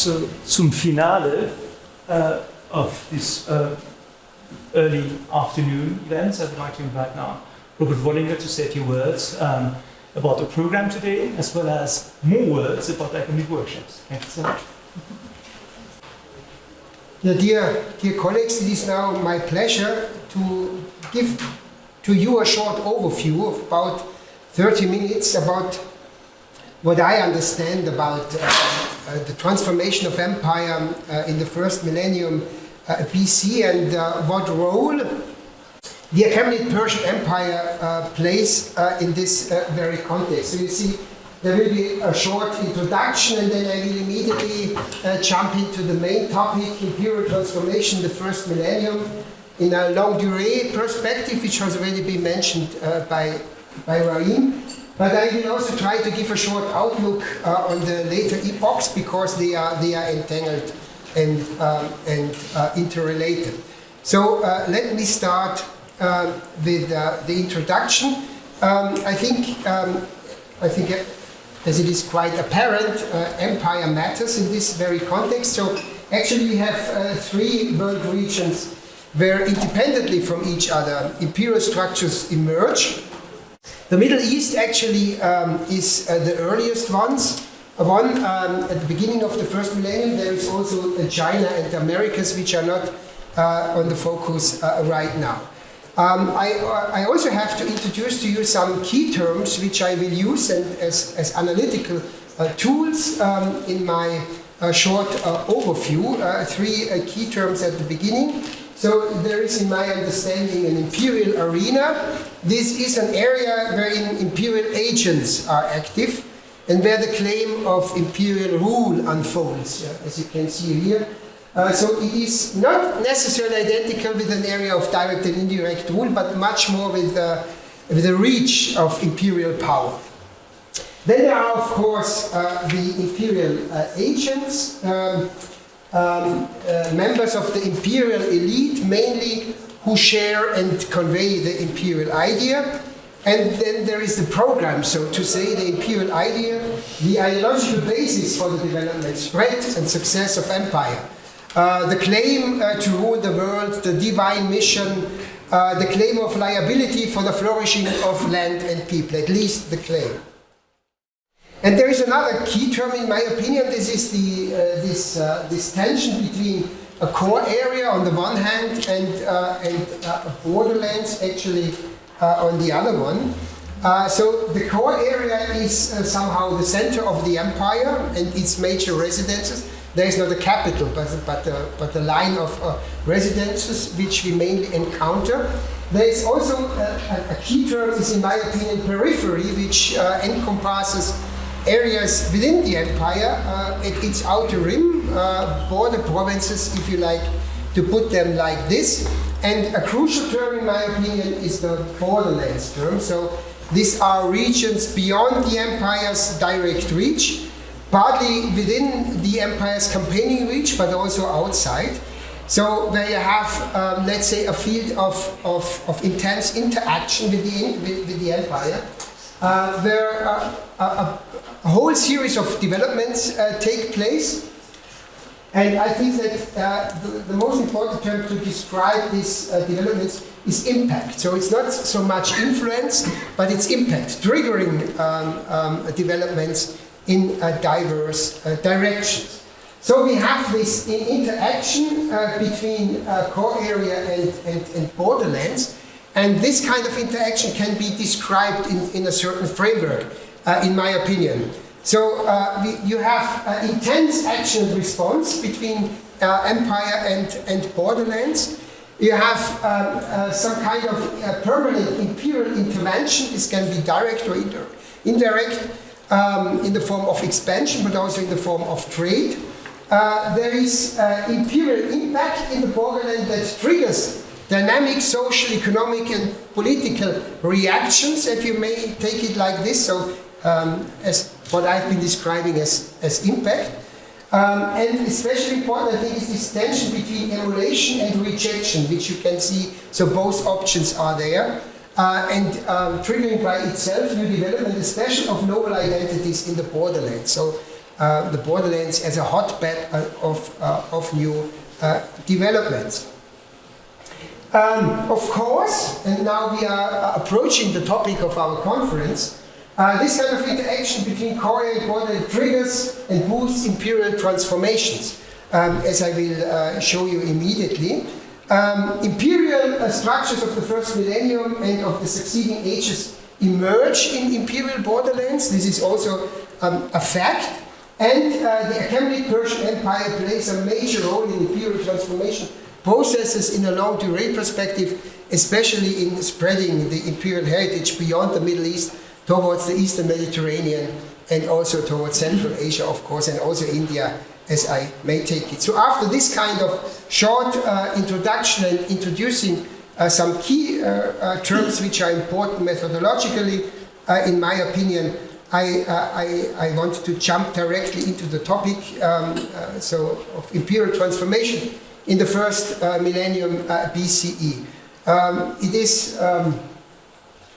zum Finale of this early afternoon events. I would like to invite now Robert Wallinger to say a few words about the program today, as well as more words about the academic workshops. Thank you so much. Dear colleagues, it is now my pleasure to give to you a short overview of about 30 minutes about what I understand about the transformation of empire in the first millennium BC and what role the Achaemenid-Persian Empire plays in this very context. So you see, there will be a short introduction and then I will immediately jump into the main topic, imperial transformation, the first millennium, in a longue durée perspective, which has already been mentioned by Raim. But I will also try to give a short outlook on the later epochs because they are entangled and interrelated. So let me start with the introduction. I think as it is quite apparent, empire matters in this very context. So actually we have three world regions where independently from each other imperial structures emerge. The Middle East actually is the earliest ones. One at the beginning of the first millennium. There is also China and the Americas, which are not on the focus right now. I also have to introduce to you some key terms which I will use as analytical tools in my short overview. Three key terms at the beginning. So there is, in my understanding, an imperial arena. This is an area wherein imperial agents are active and where the claim of imperial rule unfolds, as you can see here. So it is not necessarily identical with an area of direct and indirect rule, but much more with the reach of imperial power. Then there are, of course, the imperial agents, members of the imperial elite, mainly who share and convey the imperial idea. And then there is the program, so to say, the imperial idea, the ideological basis for the development, spread and success of empire. The claim to rule the world, the divine mission, the claim of liability for the flourishing of land and people, at least the claim. And there is another key term, in my opinion. This is this tension between a core area on the one hand and borderlands actually on the other one. So the core area is somehow the center of the empire and its major residences. There is not a capital, but the line of residences which we mainly encounter. There is also a key term, is in my opinion periphery, which encompasses areas within the empire at its outer rim, border provinces, if you like to put them like this. And a crucial term, in my opinion, is the borderlands term. So these are regions beyond the empire's direct reach, partly within the empire's campaigning reach, but also outside. So where you have, let's say, a field of intense interaction with the empire, where a whole series of developments take place. And I think that the most important term to describe these developments is impact. So it's not so much influence, but it's impact, triggering developments in diverse directions. So we have this interaction between core area and borderlands, and this kind of interaction can be described in a certain framework, in my opinion. So you have intense action and response between empire and borderlands. You have some kind of permanent imperial intervention. This can be direct or indirect in the form of expansion, but also in the form of trade. There is imperial impact in the borderland that triggers dynamic social, economic, and political reactions, if you may take it like this. So as what I've been describing as impact. And especially important, I think, is this tension between emulation and rejection, which you can see. So both options are there. And triggering by itself new development, especially of novel identities in the borderlands. So the borderlands as a hotbed of new developments. Of course, and now we are approaching the topic of our conference, this kind of interaction between core area and borderland triggers and boosts imperial transformations, as I will show you immediately. Imperial structures of the first millennium and of the succeeding ages emerge in imperial borderlands. This is also a fact. And the Achaemenid-Persian Empire plays a major role in imperial transformation processes in a long-duration perspective, especially in spreading the imperial heritage beyond the Middle East towards the Eastern Mediterranean and also towards Central Asia, of course, and also India, as I may take it. So after this kind of short introduction and introducing some key terms which are important methodologically, in my opinion, I want to jump directly into the topic of imperial transformation in the first millennium BCE. It is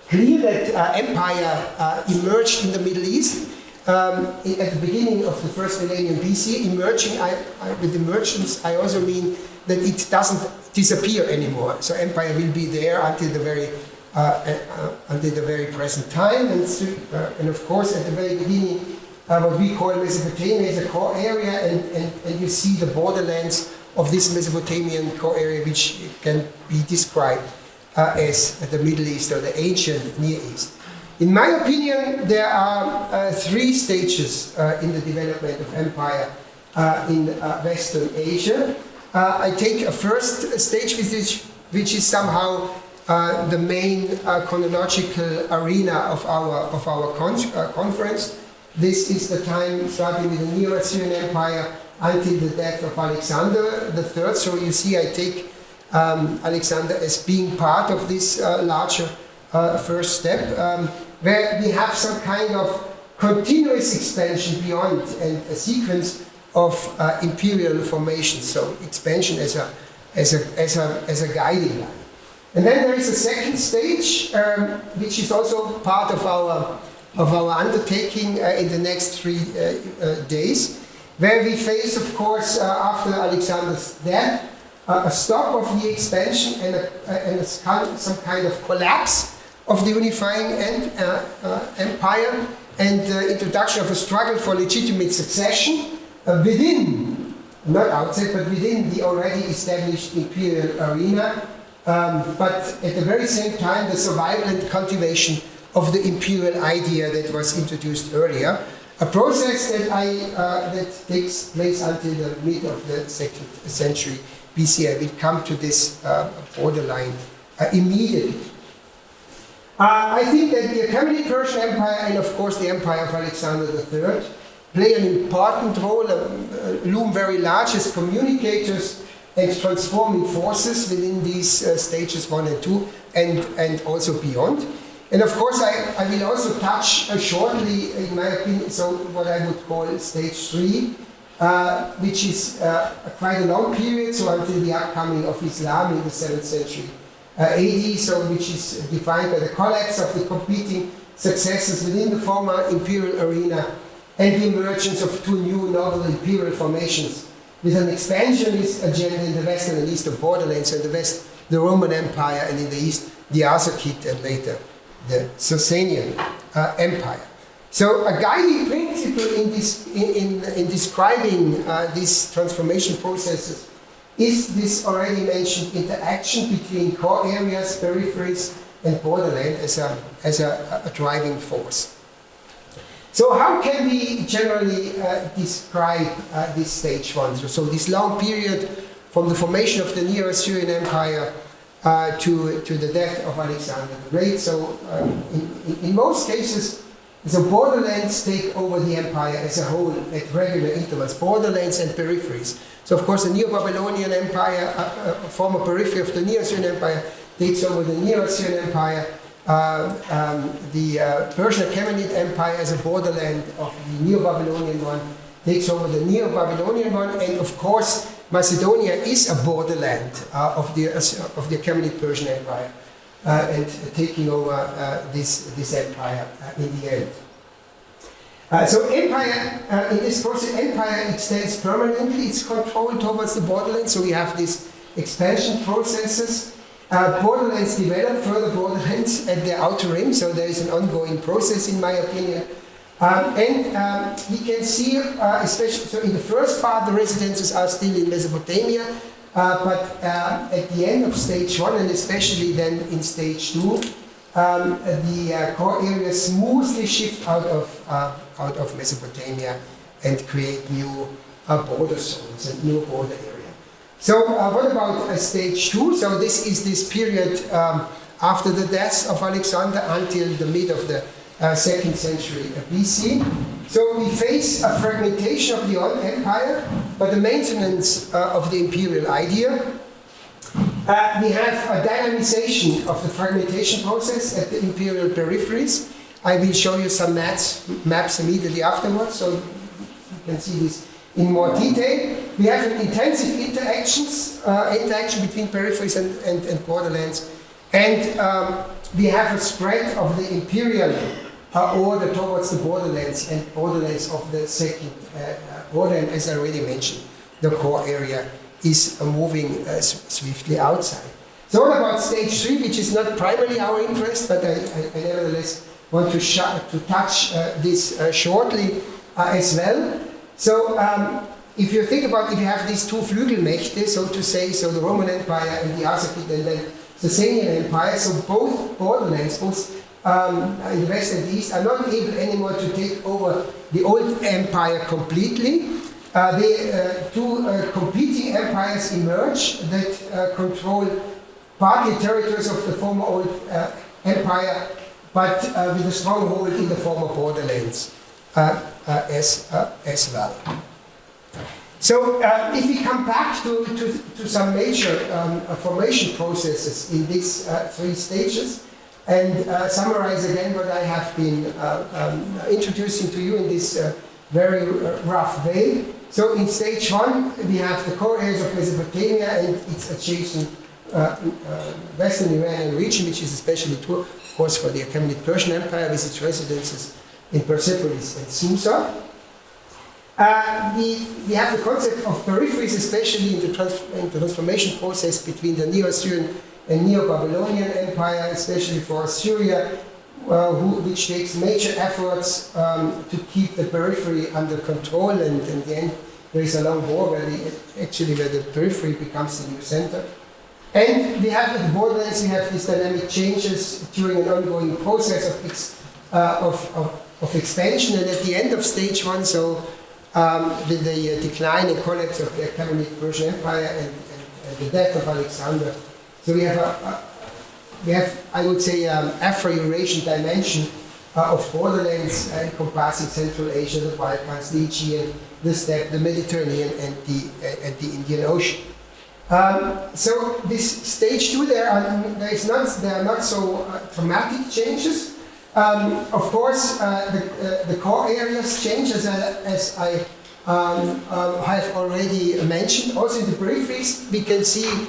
clear that empire emerged in the Middle East at the beginning of the first millennium BC. Emerging, with emergence, I also mean that it doesn't disappear anymore. So empire will be there until the very present time, and of course at the very beginning, what we call Mesopotamia is a core area, and you see the borderlands of this Mesopotamian core area, which can be described as the Middle East or the ancient Near East. In my opinion, there are three stages in the development of empire in Western Asia. I take a first stage, which is somehow the main chronological arena of our conference. This is the time starting with the Neo-Assyrian Empire until the death of Alexander III. So you see, I take Alexander as being part of this larger first step, where we have some kind of continuous expansion beyond and a sequence of imperial formation. So expansion as a guiding line. And then there is a second stage, which is also part of our undertaking in the next 3 days, where we face, of course, after Alexander's death, a stop of the expansion and some kind of collapse of the unifying empire, and the introduction of a struggle for legitimate succession within, not outside, but within the already established imperial arena, but at the very same time the survival and cultivation of the imperial idea that was introduced earlier, a process that takes place until the mid of the 2nd century BC. I will come to this borderline immediately. I think that the Achaemenid-Persian Empire and of course the Empire of Alexander III play an important role, loom very large as communicators and transforming forces within these stages 1 and 2 and also beyond. And of course I will also touch shortly, in my opinion, so what I would call stage 3, which is quite a long period, so until the upcoming of Islam in the 7th century AD, so which is defined by the collapse of the competing successors within the former imperial arena and the emergence of 2 new novel imperial formations with an expansionist agenda in the western and eastern borderlands, and the west the Roman Empire, and in the east the Arsacid and later the Sasanian Empire. So a guiding principle in describing these transformation processes is this already mentioned interaction between core areas, peripheries, and borderland as a driving force. So how can we generally describe this stage 1? So this long period from the formation of the Neo-Assyrian Empire to the death of Alexander the Great. So in most cases, the borderlands take over the empire as a whole at regular intervals, borderlands and peripheries. So of course the Neo-Babylonian Empire, former periphery of the Neo-Assyrian Empire, takes over the Neo-Assyrian Empire. The Persian Achaemenid Empire as a borderland of the Neo-Babylonian one takes over the Neo-Babylonian one, and of course Macedonia is a borderland of the Achaemenid-Persian Empire, and taking over this empire in the end. So empire, in this process, empire extends permanently its control towards the borderlands. So we have these expansion processes. Borderlands develop further borderlands at the outer rim, so there is an ongoing process, in my opinion. We can see, especially so in the first part, the residences are still in Mesopotamia, but at the end of stage 1, and especially then in stage 2, the core areas smoothly shift out of Mesopotamia and create new border zones and new border areas. So what about stage 2? So this is this period after the death of Alexander until the mid of the 2nd century BC. So we face a fragmentation of the old empire, but the maintenance of the imperial idea. We have a dynamization of the fragmentation process at the imperial peripheries. I will show you some maps immediately afterwards, so you can see this in more detail. We have an intensive interaction between peripheries and borderlands, and we have a spread of the imperial order towards the borderlands and borderlands of the second order, and as I already mentioned, the core area is moving swiftly outside. So what about stage 3, which is not primarily our interest, but I nevertheless want to touch this shortly as well. So if you think about, if you have these two Flügelmächte, so to say, so the Roman Empire and the Achaemenid and then the Sasanian Empire, so both borderlands, both in the west and the east, are not able anymore to take over the old empire completely. Two competing empires emerge that control partly territories of the former old empire, but with a stronghold in the former borderlands as well. So if we come back to some major formation processes in these 3 stages, and summarize again what I have been introducing to you in this very rough way. So in stage 1, we have the core areas of Mesopotamia and its adjacent Western Iranian region, which is especially true, of course, for the Achaemenid-Persian Empire with its residences in Persepolis and Susa. We have the concept of peripheries, especially in the transformation process between the Neo-Assyrian and Neo-Babylonian Empire, especially for Assyria, which takes major efforts to keep the periphery under control, and in the end there is a long war where the periphery becomes the new center. And we have at the borderlands, we have these dynamic changes during an ongoing process of expansion, and at the end of stage 1, so with the decline and collapse of the Achaemenid-Persian Empire and the death of Alexander, so we have, I would say, Afro-Eurasian dimension of borderlands encompassing Central Asia, the Balkans, the Aegean, the steppe, the Mediterranean, and the Indian Ocean. So this stage 2, there are not so dramatic changes. Of course, the core areas change, as I have already mentioned. Also in the peripheries, we can see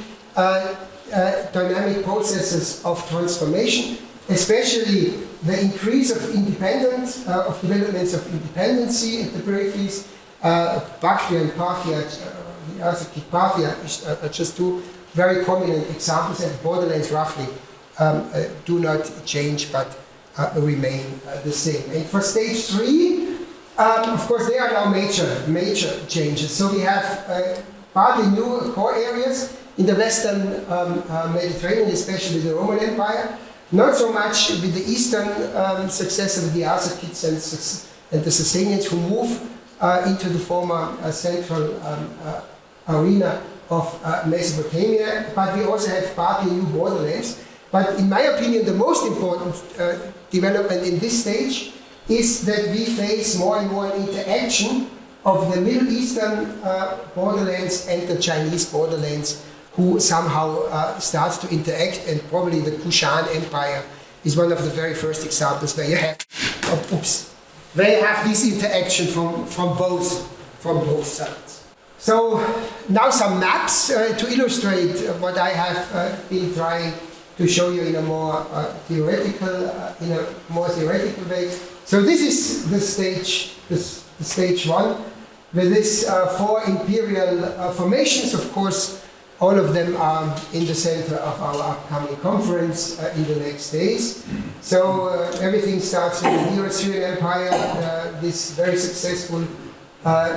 dynamic processes of transformation, especially the increase of independence, of developments of independency at the peripheries. Bactria and Parthia, the Achaemenid Parthia are just 2 very prominent examples, and borderlands roughly do not change but remain the same. And for stage 3, of course, there are now major changes. So we have partly new core areas in the Western Mediterranean, especially the Roman Empire. Not so much with the Eastern successor of the Achaemenids and the Sasanians, who move into the former central arena of Mesopotamia, but we also have partly new borderlands. But in my opinion, the most important development in this stage is that we face more and more interaction of the Middle Eastern borderlands and the Chinese borderlands, who somehow start to interact, and probably the Kushan Empire is one of the very first examples where you have this interaction from both sides. So now some maps to illustrate what I have been trying to show you in a more theoretical way. So this is the stage one, with these 4 imperial formations. Of course, all of them are in the center of our upcoming conference in the next days. So everything starts with the Neo-Assyrian Empire, this very successful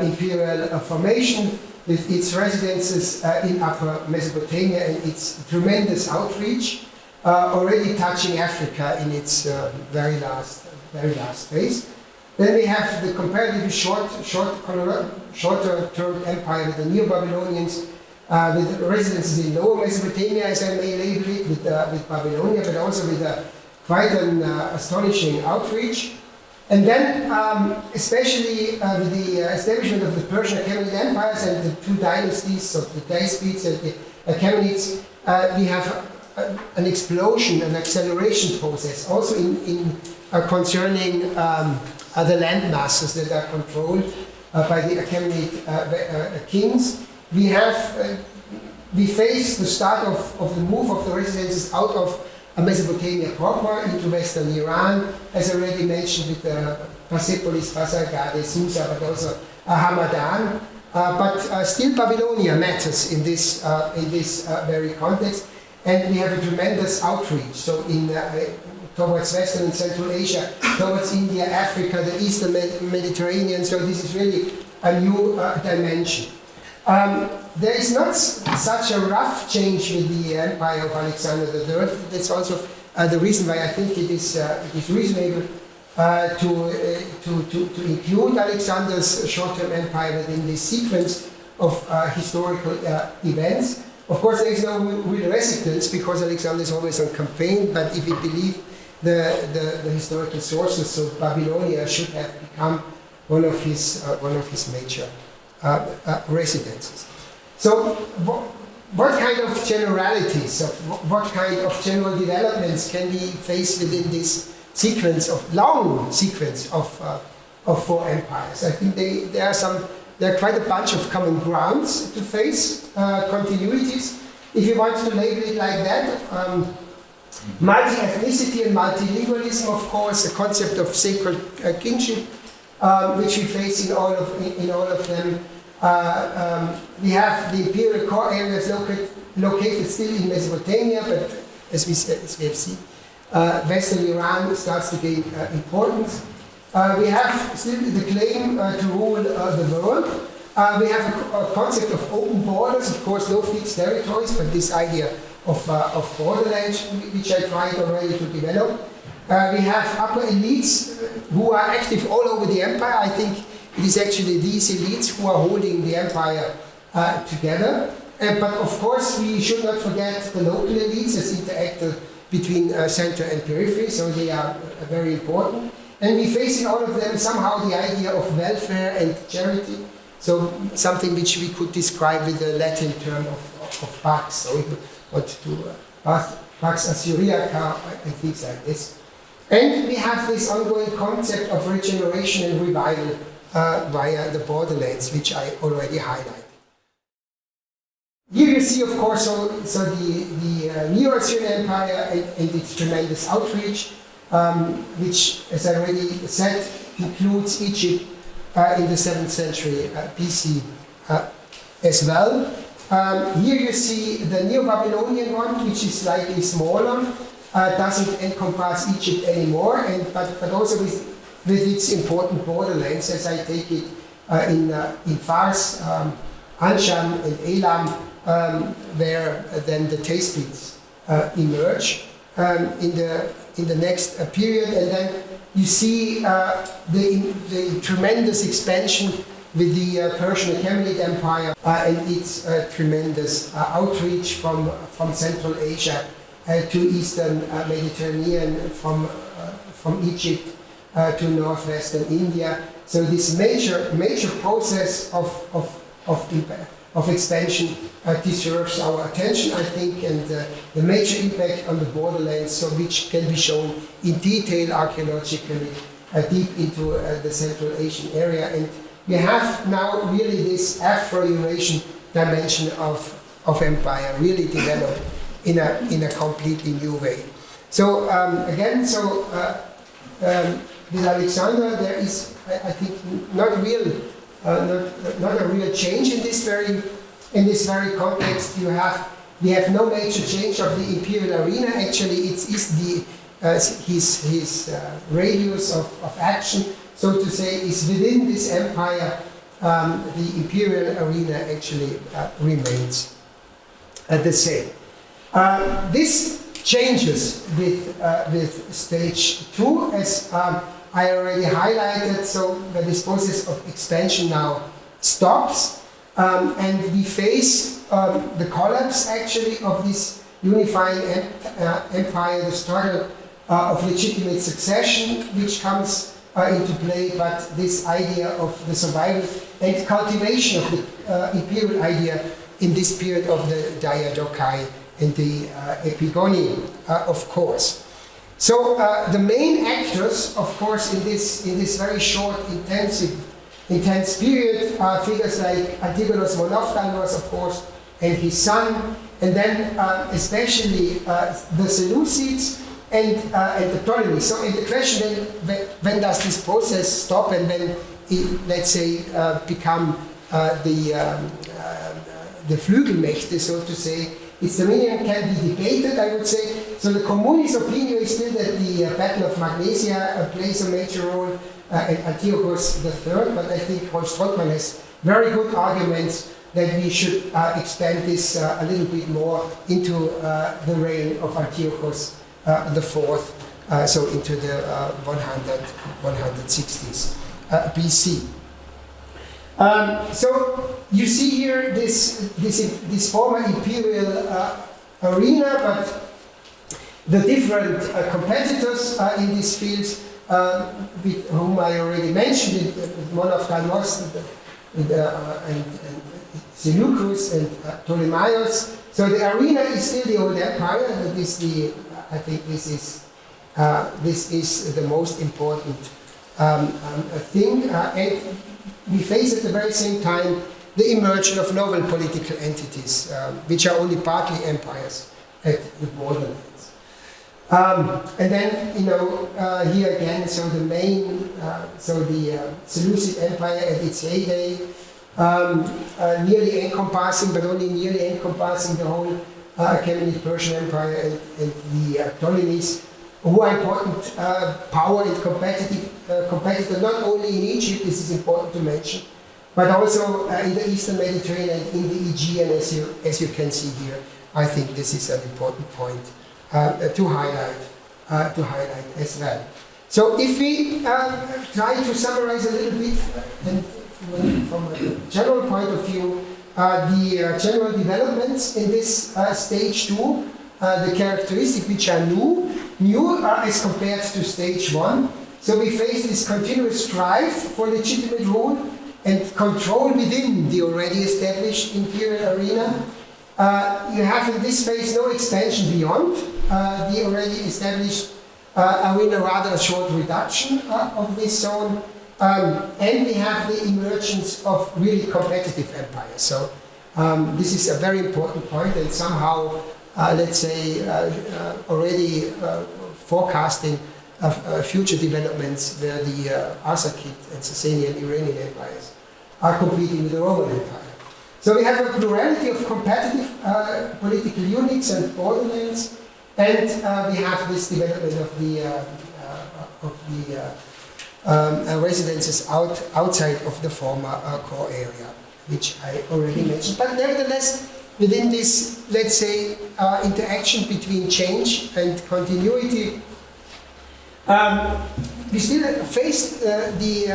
imperial formation with its residences in Upper Mesopotamia and its tremendous outreach, already touching Africa in its very last phase. Then we have the comparatively shorter-term empire with the Neo-Babylonians, with residences in Lower Mesopotamia, as I may label it, with Babylonia, but also with quite an astonishing outreach. And then, especially with the establishment of the Persian Achaemenid empires and the 2 dynasties of the Thespids and the Achaemenids, we have an explosion, an acceleration process, also in concerning the land masses that are controlled by the Achaemenid kings. We face the start of the move of the residences out of Mesopotamia proper into western Iran, as already mentioned with Persepolis, Pasargadae, Susa, but also Hamadan. But still Babylonia matters in this very context, and we have a tremendous outreach. So towards Western and Central Asia, towards India, Africa, the Eastern Mediterranean. So this is really a new dimension. There is not such a rough change with the empire of Alexander III. That's also the reason why I think it is reasonable to include Alexander's short-term empire within this sequence of historical events. Of course, there is no real resistance because Alexander is always on campaign, but if we believe the historical sources, so Babylonia should have become one of his major residences. So, what kind of generalities, what kind of general developments can we face within this long sequence of 4 empires? I think there are quite a bunch of common grounds to face, continuities, if you want to label it like that. Multi-ethnicity and multilingualism, of course, the concept of sacred kingship, which we face in all of them. We have the imperial core areas located still in Mesopotamia, but as we have seen, Western Iran starts to gain importance. We have still the claim to rule the world. We have a concept of open borders, of course, no fixed territories, but this idea of borderlands, which I tried already to develop. We have upper elites who are active all over the empire. I think it is actually these elites who are holding the empire together. But of course, we should not forget the local elites as interactor between center and periphery, so they are very important. And we face in all of them somehow the idea of welfare and charity, so something which we could describe with the Latin term of pax, so if we want to pax Assyriaca and things like this. And we have this ongoing concept of regeneration and revival via the borderlands, which I already highlighted. Here you see, of course, the Neo-Assyrian Empire and its tremendous outreach, which, as I already said, includes Egypt in the 7th century BC as well. Here you see the Neo-Babylonian one, which is slightly smaller, doesn't encompass Egypt anymore, but also with its important borderlands, as I take it in Fars, Anshan, and Elam, where then the Thespids emerge in the next period, and then you see the tremendous expansion with the Persian Achaemenid Empire and its tremendous outreach from Central Asia to Eastern Mediterranean, from Egypt to northwestern India. So this major process of expansion deserves our attention, I think, and the major impact on the borderlands, so which can be shown in detail archaeologically deep into the Central Asian area. And we have now really this Afro-Eurasian dimension of empire really developed in a completely new way. So with Alexander, there is, I think, not a real change in this very context. We have no major change of the imperial arena. Actually, it is his radius of action, so to say, is within this empire. The imperial arena actually remains the same. This changes with stage 2, as I already highlighted. So this process of expansion now stops, and we face the collapse actually of this unifying empire, the struggle of legitimate succession, which comes into play, but this idea of the survival and cultivation of the imperial idea in this period of the diadochi and the epigony, of course. So the main actors, of course, in this very short, intense period are figures like Antigonus Monophthalmos, of course, and his son, and then especially the Seleucids and the Ptolemies. So in the question then, when does this process stop and when it, let's say, become the Flügelmächte, so to say, its dominion can be debated, I would say. So the communis' opinion is still that the Battle of Magnesia plays a major role, and Antiochus III, but I think Rolf Strothmann has very good arguments that we should expand this a little bit more into the reign of Antiochus IV, so into the 160s BC. So you see here this former imperial arena, but the different competitors in these fields, with whom I already mentioned, Monophthalmos and Seleucus and Ptolemaios. So the arena is still the old empire. That is I think this is the most important thing. And we face at the very same time the emergence of novel political entities, which are only partly empires at the borderlands. And then, here again, so the main, the Seleucid Empire at its heyday, nearly encompassing, but only nearly encompassing the whole Achaemenid-Persian Empire and the Ptolemies, who are important power and competitor not only in Egypt, this is important to mention, but also in the Eastern Mediterranean and in the Aegean, as you can see here. I think this is an important point to highlight as well. So if we try to summarize a little bit, and from a general point of view, the general developments in this stage 2, the characteristics which are new as compared to stage 1. So we face this continuous strive for legitimate rule and control within the already established imperial arena. You have in this phase no expansion beyond the already established arena, rather a short reduction of this zone. And we have the emergence of really competitive empires. So this is a very important point, and somehow, let's say, already forecasting future developments where the Arsacid and Sasanian Iranian empires are competing with the Roman Empire. So we have a plurality of competitive political units and borderlands, and we have this development of the residences outside of the former core area, which I already mentioned. But nevertheless, within this, let's say, interaction between change and continuity, we still face the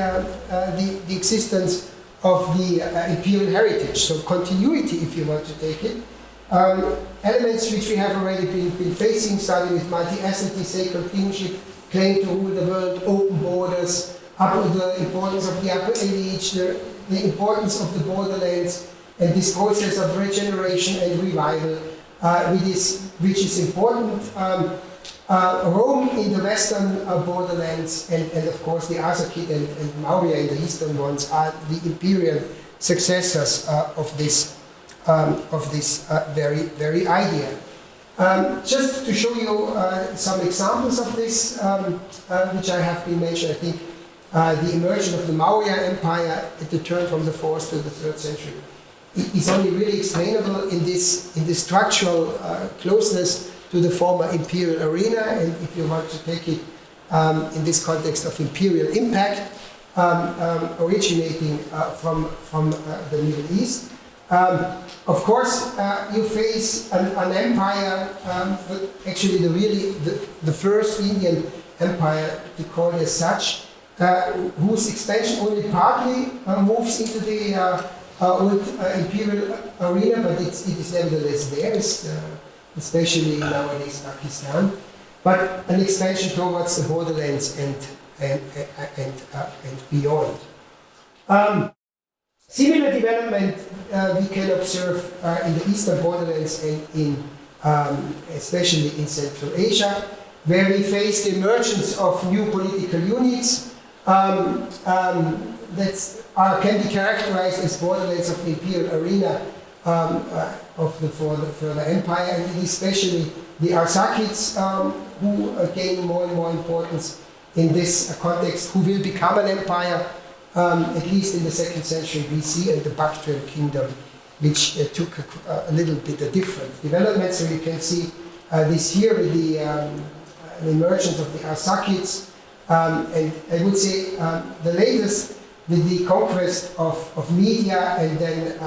existence of the imperial heritage, so continuity, if you want to take it. Elements which we have already been facing, starting with multi-ethnicity, sacred kingship, claim to rule the world, open borders, the importance of the upper elite, the importance of the borderlands, and this process of regeneration and revival, which is important. Rome in the western borderlands, and of course the Arsacid and Maurya in the eastern ones are the imperial successors of this very idea. Just to show you some examples of this, which I have been mentioned, I think the emergence of the Maurya Empire at the turn from the 4th to the 3rd century is only really explainable in this structural closeness to the former imperial arena, and if you want to take it in this context of imperial impact, originating from the Middle East. Of course, you face an empire, actually the first Indian empire, to call it as such, whose expansion only partly moves into the old imperial arena, but it is nevertheless there, especially nowadays Pakistan. But an expansion towards the borderlands and beyond. Similar development we can observe in the eastern borderlands and especially in Central Asia, where we face the emergence of new political units that can be characterized as borderlands of the imperial arena of the further empire, and especially the Arsacids, who gain more and more importance in this context, who will become an empire at least in the 2nd century BC, and the Bactrian kingdom, which took a little bit of different development. So you can see this here with the emergence of the Arsacids, and I would say the latest with the conquest of Media and then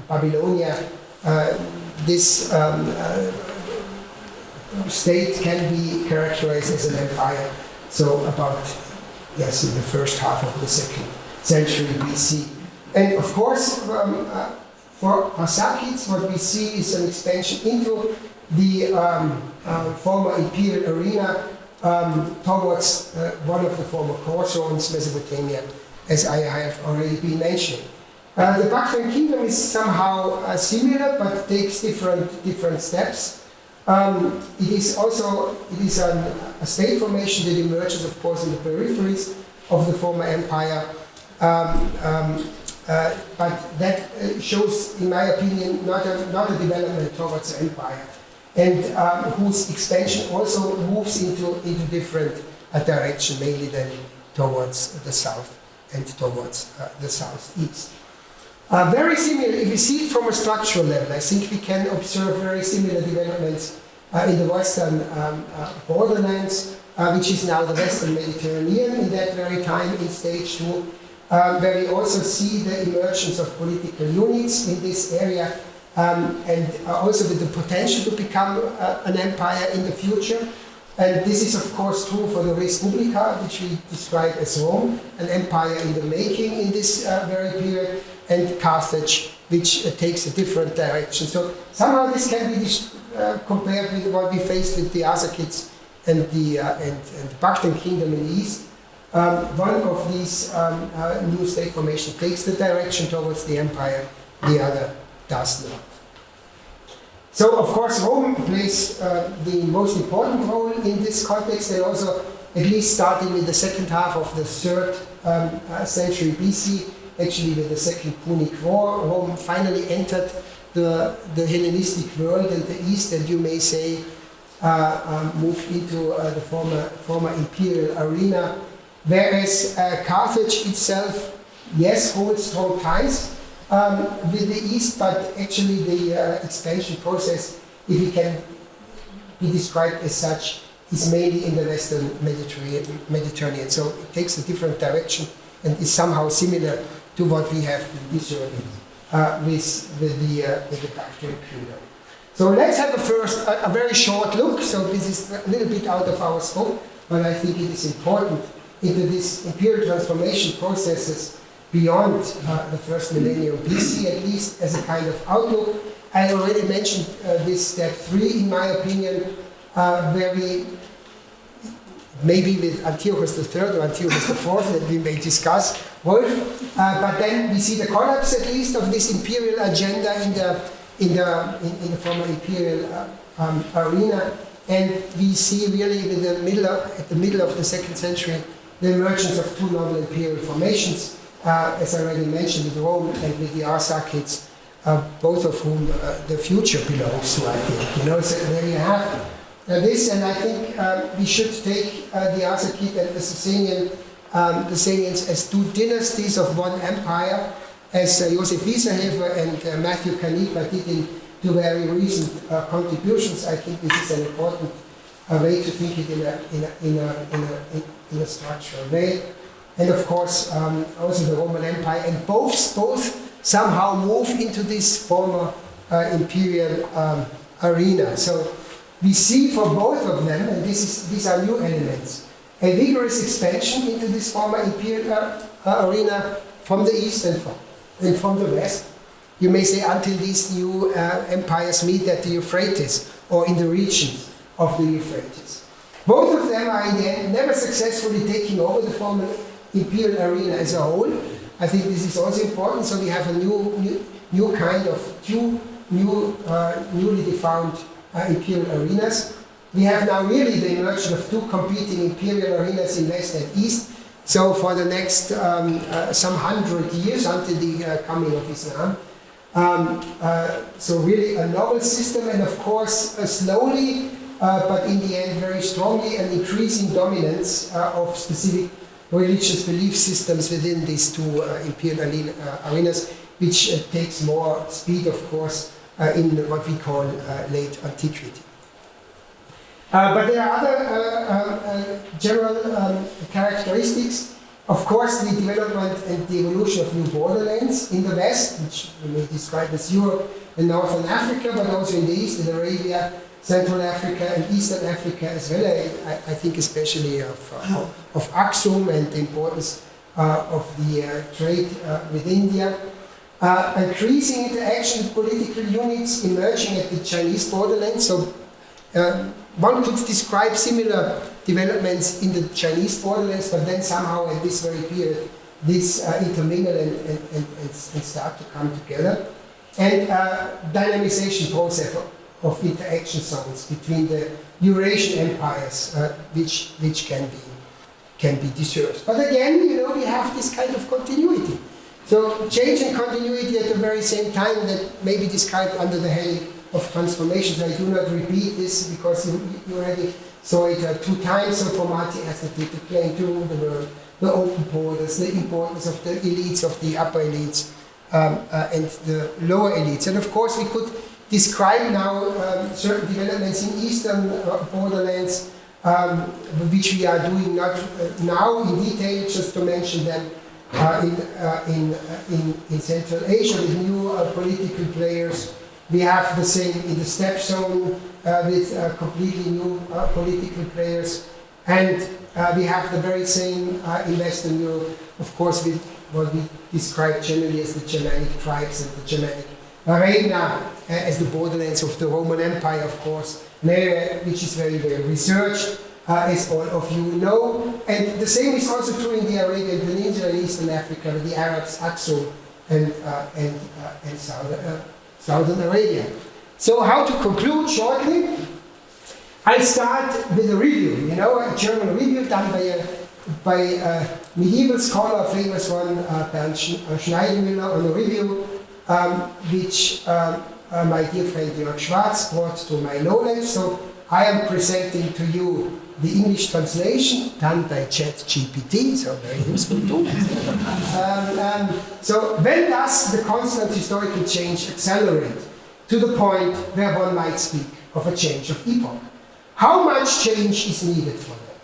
Babylonia. This state can be characterized as an empire. So about, yes, in the first half of the 2nd century BC. And of course, for Arsacids, what we see is an expansion into the former imperial arena towards one of the former core zones, Mesopotamia, as I have already been mentioning. The Bactrian kingdom is somehow similar, but takes different steps. It is a state formation that emerges, of course, in the peripheries of the former empire, but that shows, in my opinion, not a development towards the empire, and whose expansion also moves into different direction, mainly then towards the south and towards the southeast. Very similar, if we see it from a structural level, I think we can observe very similar developments in the western borderlands, which is now the western Mediterranean in that very time in stage 2, where we also see the emergence of political units in this area, and also with the potential to become an empire in the future. And this is of course true for the Res Publica, which we describe as Rome, an empire in the making in this very period, and Carthage, which takes a different direction. So somehow this can be compared with what we faced with the Arsacids and the Bactrian kingdom in the east. One of these new state formations takes the direction towards the empire, the other does not. So, of course, Rome plays the most important role in this context, and also, at least starting with the second half of the 3rd century BC, actually with the Second Punic War, Rome finally entered the Hellenistic world and the East, and you may say moved into the former imperial arena, whereas Carthage itself, yes, holds strong ties with the East, but actually the expansion process, if it can be described as such, is mainly in the Western Mediterranean. So it takes a different direction and is somehow similar to what we have been observing with the Bactrian kingdom. So let's have a very short look. So this is a little bit out of our scope, but I think it is important into this imperial transformation processes beyond the first millennium BC, at least as a kind of outlook. I already mentioned this step 3, in my opinion, where we, maybe with Antiochus III or Antiochus IV, that we may discuss, Wolf, but then we see the collapse, at least, of this imperial agenda in the former imperial arena, and we see really at the middle of the 2nd century the emergence of 2 novel imperial formations, as I already mentioned, with Rome and with the Arsacids, both of whom the future belongs to, I think. So there you have this, and I think we should take the Arsacid and the Sasanians as two dynasties of one empire, as Josef Wieserhefer and Matthew Canepa did in two very recent contributions. I think this is an important way to think it in a structural way. And of course, also the Roman Empire, and both somehow move into this former imperial arena. So we see for both of them, and these are new elements, a vigorous expansion into this former imperial arena from the east and from the west. You may say until these new empires meet at the Euphrates or in the regions of the Euphrates. Both of them are in the end never successfully taking over the former imperial arena as a whole. I think this is also important. So we have a new kind of two newly defined imperial arenas. We have now really the emergence of two competing imperial arenas in west and east. So for the next some 100 years until the coming of Islam. So really a novel system, and of course slowly, but in the end very strongly, an increasing dominance of specific religious belief systems within these two imperial arenas, which takes more speed, of course, in what we call late antiquity. But there are other general characteristics. Of course, the development and the evolution of new borderlands in the west, which we may describe as Europe and Northern Africa, but also in the east, in Arabia, Central Africa and Eastern Africa as well. I think especially of Aksum and the importance of the trade with India. Increasing interaction with political units emerging at the Chinese borderlands. So one could describe similar developments in the Chinese borderlands, but then somehow at this very period, this intermingle and start to come together. And dynamization process of interaction zones between the Eurasian empires, which can be discerned. But again, we have this kind of continuity. So change and continuity at the very same time that may be described under the heading of transformations. I do not repeat this because you already saw it 2 times. So for multi-ethnicity, the claim to rule the world, the open borders, the importance of the elites, of the upper elites, and the lower elites. And of course, we could describe now certain developments in eastern borderlands, which we are doing not now in detail, just to mention them in Central Asia with new political players. We have the same in the steppe zone with completely new political players, and we have the very same in Western Europe, of course, with what we describe generally as the Germanic tribes and the Germanic arena as the borderlands of the Roman Empire, of course, which is very, very researched, as all of you know. And the same is also true in the Arabian Peninsula in Eastern Africa with the Arabs, Aksum, and Southern Arabia. So how to conclude shortly? I start with a review, a German review done by a medieval scholar, a famous one, Bernd Schneidermüller, on a review which my dear friend Jörg Schwarz brought to my knowledge. So I am presenting to you the English translation done by ChatGPT, so very useful tool. So when does the constant historical change accelerate to the point where one might speak of a change of epoch? How much change is needed for that?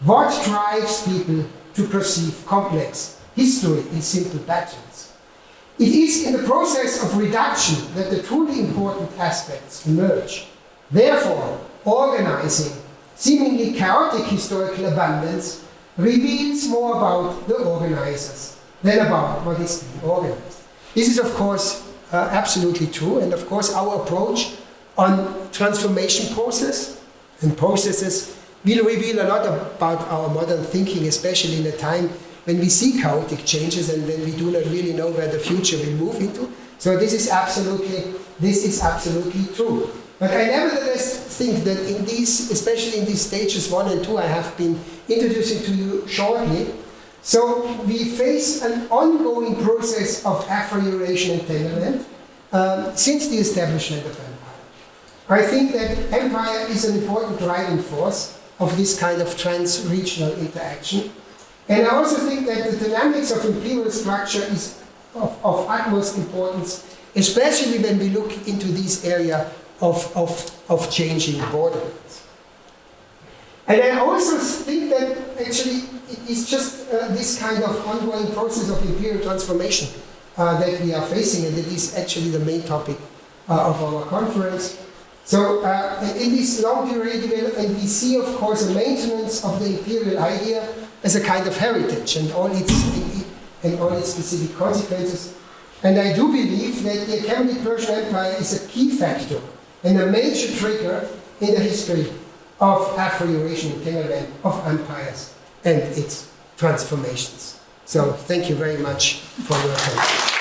What drives people to perceive complex history in simple patterns? It is in the process of reduction that the truly important aspects emerge. Therefore, organizing seemingly chaotic historical abundance reveals more about the organizers than about what is being organized. This is, of course, absolutely true, and of course our approach on transformation process and processes will reveal a lot about our modern thinking, especially in a time when we see chaotic changes and when we do not really know where the future will move into. So this is absolutely true. But I nevertheless think that in these, especially in these stages 1 and 2, I have been introducing to you shortly. So we face an ongoing process of Afro-Eurasian entanglement, since the establishment of empire. I think that empire is an important driving force of this kind of trans-regional interaction. And I also think that the dynamics of imperial structure is of utmost importance, especially when we look into this area of changing borders. And I also think that actually it is just this kind of ongoing process of imperial transformation that we are facing, and that is actually the main topic of our conference. So in this long period development, we see, of course, a maintenance of the imperial idea as a kind of heritage and all its specific consequences. And I do believe that the Achaemenid-Persian Empire is a key factor and a major trigger in the history of Afro-Eurasian entanglement of empires and its transformations. So thank you very much for your attention.